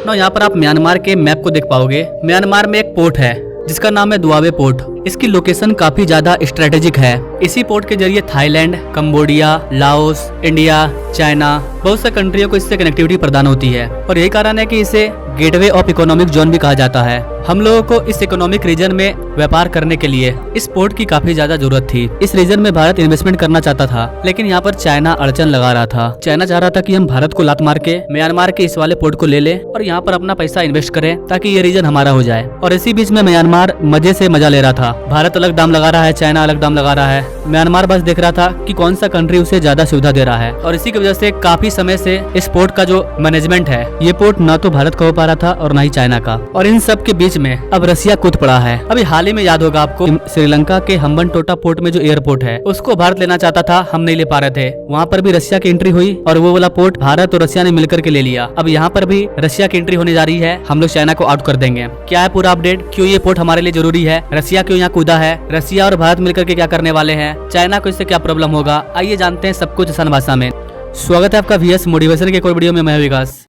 ना यहाँ पर आप म्यांमार के मैप को देख पाओगे। म्यांमार में एक पोर्ट है जिसका नाम है दुआबे पोर्ट। इसकी लोकेशन काफी ज्यादा स्ट्रेटेजिक है। इसी पोर्ट के जरिए Thailand, Cambodia, Laos, India, China, बहुत से कंट्रियों को इससे कनेक्टिविटी प्रदान होती है और यही कारण है कि इसे गेटवे ऑफ इकोनॉमिक जोन भी कहा जाता है। हम लोगों को इस इकोनॉमिक रीजन में व्यापार करने के लिए इस पोर्ट की काफी ज्यादा जरूरत थी। इस रीजन में भारत इन्वेस्टमेंट करना चाहता था, लेकिन यहाँ पर चाइना अड़चन लगा रहा था। चाइना चाह रहा था कि हम भारत को लात मार के म्यांमार के इस वाले पोर्ट को ले ले और यहाँ पर अपना पैसा इन्वेस्ट करें ताकि ये रीजन हमारा हो जाए। और इसी बीच में म्यांमार मजे से मजा ले रहा था। भारत अलग दाम लगा रहा है, चाइना अलग दाम लगा रहा है। म्यांमार बस देख रहा था कि कौन सा कंट्री उसे ज्यादा सुविधा दे रहा है और इसी की वजह से काफी समय से इस पोर्ट का जो मैनेजमेंट है, ये पोर्ट ना तो भारत का हो पा रहा था और ना ही चाइना का। और इन सब के बीच में अब रसिया कूद पड़ा है। अभी हाल ही में याद होगा आपको, श्रीलंका के हम्बनटोटा पोर्ट में जो एयरपोर्ट है उसको भारत लेना चाहता था, हम नहीं ले पा रहे थे। वहाँ पर भी रसिया की एंट्री हुई और वो वाला पोर्ट भारत और रसिया ने मिलकर के ले लिया। अब यहाँ पर भी रसिया की एंट्री होने जा रही है, हम लोग चाइना को आउट कर देंगे। क्या है पूरा अपडेट, क्यों ये पोर्ट हमारे लिए जरूरी है, रसिया क्यों यहाँ कूदा है, रसिया और भारत मिलकर के क्या करने वाले हैं, चाइना को इससे क्या प्रॉब्लम होगा, आइए जानते हैं सब कुछ आसान भाषा में। स्वागत है आपका वीएस मोटिवेशन के एक और वीडियो में। मैं विकास।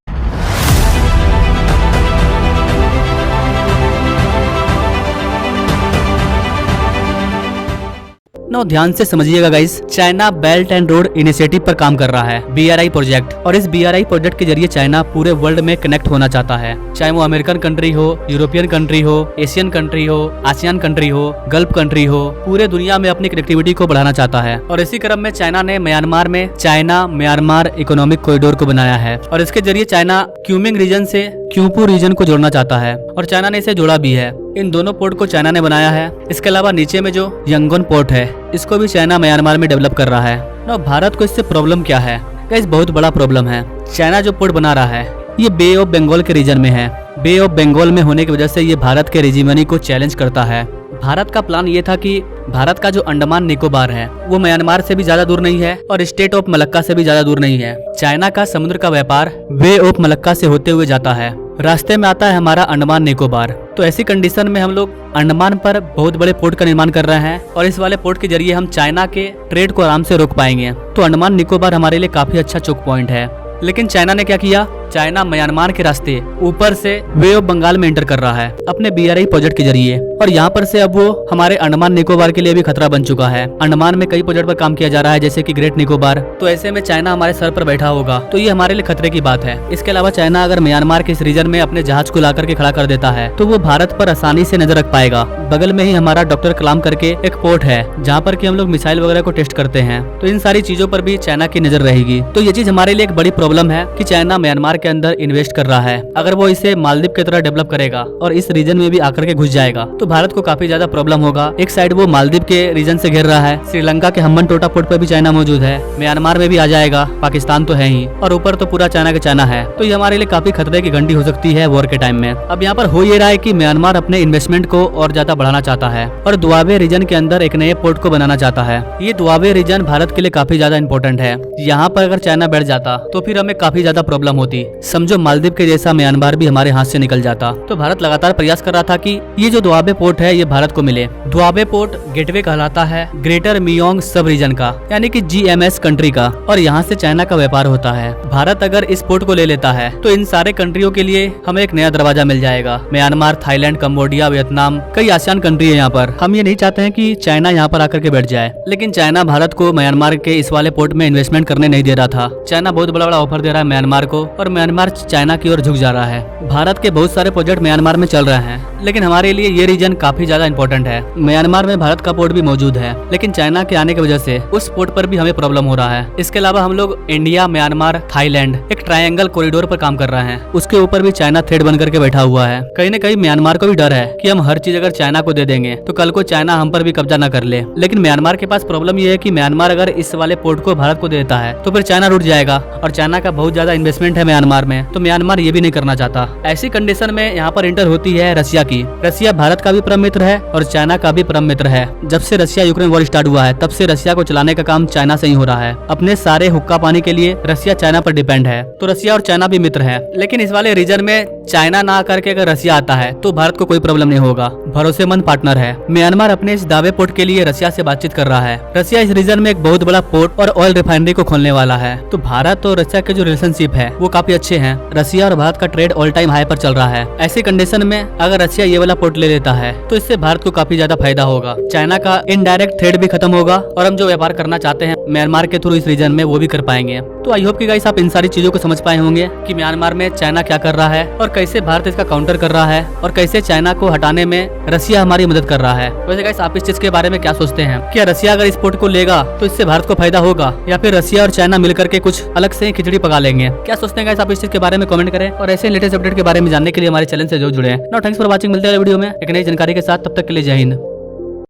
नो ध्यान से समझिएगा guys, China belt and road initiative पर काम कर रहा है, BRI प्रोजेक्ट। और इस BRI प्रोजेक्ट के जरिए चाइना पूरे वर्ल्ड में कनेक्ट होना चाहता है, चाहे वो अमेरिकन कंट्री हो, यूरोपियन कंट्री हो, एशियन कंट्री हो, आसियान कंट्री हो, गल्फ कंट्री हो, पूरे दुनिया में अपनी कनेक्टिविटी को बढ़ाना चाहता है। और इसी क्रम में चाइना ने म्यांमार में चाइना म्यांमार इकोनॉमिक कॉरिडोर को बनाया है और इसके जरिए चाइना क्यूमिंग रीजन से क्यूपू रीजन को जोड़ना चाहता है और चाइना ने इसे जोड़ा भी है। इन दोनों पोर्ट को चाइना ने बनाया है। इसके अलावा नीचे में जो यंगन पोर्ट है, इसको भी चाइना म्यांमार में डेवलप कर रहा है। ना भारत को इससे प्रॉब्लम क्या है गाइस, बहुत बड़ा प्रॉब्लम है। चाइना जो पोर्ट बना रहा है ये बे ऑफ बंगाल के रीजन में है। बे ऑफ बंगाल में होने की वजह से ये भारत के हेजेमनी को चैलेंज करता है। भारत का प्लान ये था कि भारत का जो अंडमान निकोबार है वो म्यांमार से भी ज्यादा दूर नहीं है और स्टेट ऑफ मलक्का से भी ज्यादा दूर नहीं है। चाइना का समुद्र का व्यापार वे ऑफ मलक्का से होते हुए जाता है, रास्ते में आता है हमारा अंडमान निकोबार। तो ऐसी कंडीशन में हम लोग अंडमान पर बहुत बड़े पोर्ट का निर्माण कर रहे हैं और इस वाले पोर्ट के जरिए हम चाइना के ट्रेड को आराम से रोक पाएंगे। तो अंडमान निकोबार हमारे लिए काफी अच्छा चोक पॉइंट है। लेकिन चाइना ने क्या किया, चाइना म्यांमार के रास्ते ऊपर से वे ऑफ बंगाल में एंटर कर रहा है अपने BRI प्रोजेक्ट के जरिए और यहाँ पर से अब वो हमारे अंडमान निकोबार के लिए भी खतरा बन चुका है। अंडमान में कई प्रोजेक्ट पर काम किया जा रहा है जैसे कि ग्रेट निकोबार। तो ऐसे में चाइना हमारे सर पर बैठा होगा तो ये हमारे लिए खतरे की बात है। इसके अलावा चाइना अगर म्यांमार के इस रीजन में अपने जहाज को ला करके खड़ा कर देता है तो वो भारत पर आसानी से नजर रख पाएगा। बगल में ही हमारा डॉक्टर कलाम करके एक पोर्ट है जहाँ पर की हम लोग मिसाइल वगैरह को टेस्ट करते हैं। तो इन सारी चीजों पर भी चाइना की नजर रहेगी। तो ये चीज हमारे लिए एक बड़ी प्रॉब्लम है कि चाइना म्यांमार के अंदर इन्वेस्ट कर रहा है। अगर वो इसे मालदीव की तरह डेवलप करेगा और इस रीजन में भी आकर के घुस जाएगा तो भारत को काफी ज्यादा प्रॉब्लम होगा। एक साइड वो मालदीव के रीजन से घेर रहा है, श्रीलंका के हम्बनटोटा पोर्ट पर भी चाइना मौजूद है, म्यांमार में भी आ जाएगा, पाकिस्तान तो है ही और ऊपर तो पूरा चाइना के चाइना है। तो ये हमारे लिए काफी खतरे की घंटी हो सकती है वॉर के टाइम में। अब यहाँ पर हो ये रहा है कि म्यांमार अपने इन्वेस्टमेंट को और ज्यादा बढ़ाना चाहता है और दुआबे रीजन के अंदर एक नए पोर्ट को बनाना चाहता है। ये दुआबे रीजन भारत के लिए काफी ज्यादा इंपॉर्टेंट है। यहाँ पर अगर चाइना बैठ जाता तो फिर हमें काफी ज्यादा प्रॉब्लम होती। समझो मालदीव के जैसा म्यांमार भी हमारे हाथ से निकल जाता। तो भारत लगातार प्रयास कर रहा था कि ये जो दुआबे पोर्ट है ये भारत को मिले। दुआबे पोर्ट गेटवे कहलाता है ग्रेटर मियोंग सब रीजन का, यानी कि GMS कंट्री का, और यहाँ से चाइना का व्यापार होता है। भारत अगर इस पोर्ट को ले लेता है तो इन सारे कंट्रियों के लिए हमें एक नया दरवाजा मिल जाएगा। म्यांमार, थाईलैंड, कंबोडिया, वियतनाम, कई आसियान कंट्री है यहाँ पर। हम ये नहीं चाहते हैं कि चाइना यहाँ पर आकर के बैठ जाए, लेकिन चाइना भारत को म्यांमार के इस वाले पोर्ट में इन्वेस्टमेंट करने नहीं दे रहा था। चाइना बहुत बड़ा बड़ा ऑफर दे रहा है म्यांमार को और म्यांमार चाइना की ओर झुक जा रहा है। भारत के बहुत सारे प्रोजेक्ट म्यांमार में चल रहे हैं, लेकिन हमारे लिए ये रीजन काफी ज्यादा इंपॉर्टेंट है। म्यांमार में भारत का पोर्ट भी मौजूद है, लेकिन चाइना के आने की वजह से उस पोर्ट पर भी हमें प्रॉब्लम हो रहा है। इसके अलावा हम लोग इंडिया, म्यांमार, थाईलैंड एक ट्रायंगल कॉरिडोर पर काम कर रहे हैं, उसके ऊपर भी चाइना थ्रेड बन करके बैठा हुआ है। कहीं न कहीं म्यांमार को भी डर है कि हम हर चीज अगर चाइना को दे देंगे तो कल को चाइना हम पर भी कब्जा न कर ले। लेकिन म्यांमार के पास प्रॉब्लम ये है कि म्यांमार अगर इस वाले पोर्ट को भारत को देता है तो फिर चाइना रुट जाएगा और चाइना का बहुत ज्यादा इन्वेस्टमेंट है म्यांमार में, तो म्यांमार ये भी नहीं करना चाहता। ऐसी कंडीशन में यहाँ पर इंटर होती है रसिया की। रसिया भारत का भी परम मित्र है और चाइना का भी परम मित्र है। जब से रसिया यूक्रेन वॉर स्टार्ट हुआ है तब से रसिया को चलाने का काम चाइना से ही हो रहा है। अपने सारे हुक्का पानी के लिए रसिया चाइना पर डिपेंड है। तो रसिया और चाइना भी मित्र है, लेकिन इस वाले रीजन में चाइना ना करके अगर रसिया आता है तो भारत को कोई प्रॉब्लम नहीं होगा, भरोसेमंद पार्टनर है। म्यांमार अपने इस दावे पोर्ट के लिए रसिया से बातचीत कर रहा है। रसिया इस रीजन में एक बहुत बड़ा पोर्ट और ऑयल रिफाइनरी को खोलने वाला है। तो भारत और रसिया के जो रिलेशनशिप है वो काफी अच्छे हैं। रसिया और भारत का ट्रेड ऑल टाइम हाई पर चल रहा है। ऐसी कंडीशन में अगर रसिया ये वाला पोर्ट ले लेता है तो इससे भारत को काफी ज्यादा फायदा होगा। चाइना का इनडायरेक्ट थ्रेट भी खत्म होगा और हम जो व्यापार करना चाहते हैं म्यांमार के थ्रू इस रीजन में वो भी कर पाएंगे। तो आई होप कि गाइस आप इन सारी चीजों को समझ पाए होंगे कि म्यांमार में चाइना क्या कर रहा है और कैसे भारत इसका काउंटर कर रहा है और कैसे चाइना को हटाने में रसिया हमारी मदद कर रहा है। वैसे गाइस आप इस चीज के बारे में क्या सोचते हैं? क्या रसिया अगर इस पोर्ट को लेगा तो इससे भारत को फायदा होगा या फिर रसिया और चाइना मिलकर के कुछ अलग से खिचड़ी पका लेंगे? क्या सोचते हैं गाइस आप इस चीज के बारे में कमेंट करें और ऐसे लेटेस्ट अपडेट के बारे में जानने के लिए हमारे चैनल से जरूर जुड़े। Now thanks for watching. मिलते हैं वीडियो में एक नई जानकारी के साथ, तब तक के लिए जय हिंद।